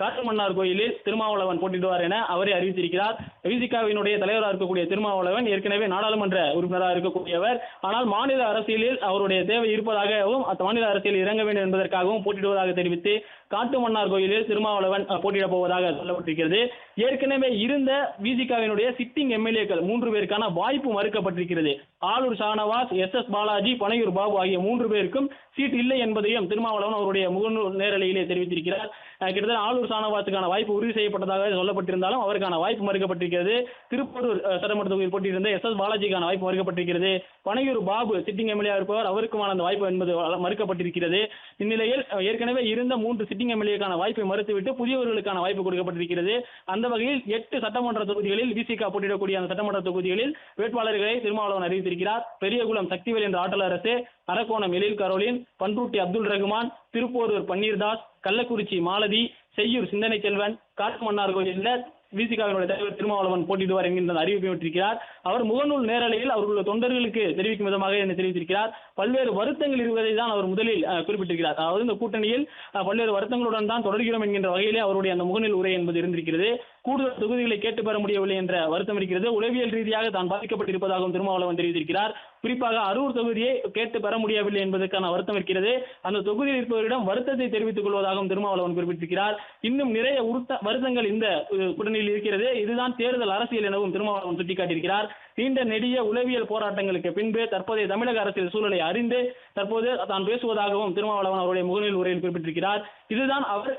காட்டுமன்னார் கோயிலில் திருமாவளவன் போட்டியிடுவார் என அவரே அறிவித்திருக்கிறார். விசிகாவினுடைய தலைவராக இருக்கக்கூடிய திருமாவளவன் ஏற்கனவே நாடாளுமன்ற உறுப்பினராக இருக்கக்கூடியவர். ஆனால் மாநில அரசியலில் அவருடைய தேவை இருப்பதாகவும் மாநில அரசியலில் இறங்க வேண்டும் என்பதற்காகவும் போட்டியிடுவதாக தெரிவித்து காட்டுமன்னார் கோயிலில் திருமாவளவன் போட்டியிடப் போவதாக சொல்லப்பட்டிருக்கிறது. ஏற்கனவே இருந்த விசிகாவினுடைய சிட்டிங் எம்எல்ஏக்கள் 3 பேருக்கான வாய்ப்பு மறுக்கப்பட்டிருக்கிறது. ஆளூர் ஷானவாஸ், எஸ் பாலாஜி, பனையூர் பாபு ஆகிய 3 பேருக்கும் சீட் இல்லை என்பதையும் திருமாவளவன் அவருடைய முகநூல் நேரலையிலே தெரிவித்திருக்கிறார். கிட்டத்தட்ட ஆளூர் ஷானவாஸுக்கான வாய்ப்பு உறுதி செய்யப்பட்டதாக சொல்லப்பட்டிருந்தாலும் அவருக்கான வாய்ப்பு மறுக்கப்பட்டிருக்கிறது. திருப்பூர் சட்டமன்ற தொகுதியில் போட்டியிருந்த எஸ் பாலாஜிக்கான வாய்ப்பு மறுக்கப்பட்டிருக்கிறது. பனையூர் பாபு சிட்டிங் எம்எல்ஏ இருப்பவர், அவருக்குமான அந்த வாய்ப்பு என்பது மறுக்கப்பட்டிருக்கிறது. இந்நிலையில் ஏற்கனவே இருந்த 3 சிட்டிங் எம்எல்ஏக்கான வாய்ப்பை மறுத்துவிட்டு புதியவர்களுக்கான வாய்ப்பு கொடுக்கப்பட்டிருக்கிறது. அந்த வகையில் 8 சட்டமன்ற தொகுதிகளில் விசிக போட்டியிடக்கூடிய அந்த சட்டமன்ற தொகுதிகளில் வேட்பாளர்களை திருமாவளவன் அறிவித்திருக்கிறார். பெரியகுளம் சக்திவேல் என்ற ஆற்றல் அரசு, அரக்கோணம் எழில் கரோலின், பன்ருட்டி அப்துல் ரகுமான், திருப்போரூர் பன்னீர்தாஸ், கள்ளக்குறிச்சி மாலதி, செய்யூர் சிந்தனை செல்வன், காட்டுமன்னார் கோயிலில் விசிகாவினுடைய தலைவர் திருமாவளவன் போட்டியிடுவார் என்கின்ற அறிவிப்பை விட்டிருக்கிறார். அவர் முகநூல் நேரலையில் அவர்களுடைய தொண்டர்களுக்கு தெரிவிக்கும் விதமாக என்ன தெரிவித்திருக்கிறார். பல்வேறு வருத்தங்கள் இருப்பதை தான் அவர் முதலில் குறிப்பிட்டிருக்கிறார். அதாவது இந்த கூட்டணியில் பல்வேறு வருத்தங்களுடன் தான் தொடர்கிறோம் என்கின்ற வகையிலே அவருடைய அந்த முகநூல் உரை என்பது இருந்திருக்கிறது. கூடுதல் தொகுதிகளை கேட்டு பெற முடியவில்லை என்ற வருத்தம் இருக்கிறது. உளவியல் ரீதியாக தான் பாதிக்கப்பட்டிருப்பதாகவும் திருமாவளவன் தெரிவித்திருக்கிறார். குறிப்பாக அரூர் தொகுதியை கேட்டு பெற முடியவில்லை என்பதற்கான வருத்தம் இருக்கிறது. அந்த தொகுதியில் இருப்பவரிடம் வருத்தத்தை தெரிவித்துக் கொள்வதாகவும் திருமாவளவன் குறிப்பிட்டிருக்கிறார். இன்னும் நிறைய வருத்தங்கள் இந்த கூட்டணியில் இருக்கிறது. இதுதான் தேர்தல் அரசியல் எனவும் திருமாவளவன் சுட்டிக்காட்டியிருக்கிறார். நீண்ட நெடிய உளவியல் போராட்டங்களுக்கு பின்பு தற்போதைய தமிழக அரசியல் சூழலை அறிந்து தற்போது தான் பேசுவதாகவும் திருமாவளவன் அவருடைய முகநூல் உரையில் குறிப்பிட்டிருக்கிறார். இதுதான் அவர்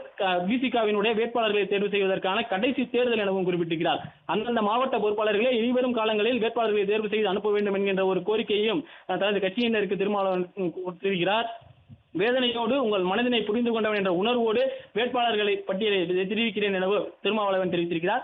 விசிகாவினுடைய வேட்பாளர்களை தேர்வு செய்வதற்கான கடைசி தேர்தல் எனவும் குறிப்பிட்டிருக்கிறார். அந்தந்த மாவட்ட பொறுப்பாளர்களே இனிவரும் காலங்களில் வேட்பாளர்களை தேர்வு செய்து அனுப்ப வேண்டும் என்கின்ற ஒரு கோரிக்கையையும் தனது கட்சியினருக்கு திருமாவளவன் தெரிவிக்கிறார். வேதனையோடு உங்கள் மனதினை புரிந்து கொண்டவன் என்ற உணர்வோடு வேட்பாளர்களை பட்டியலை தெரிவிக்கிறேன் எனவும் திருமாவளவன் தெரிவித்திருக்கிறார்.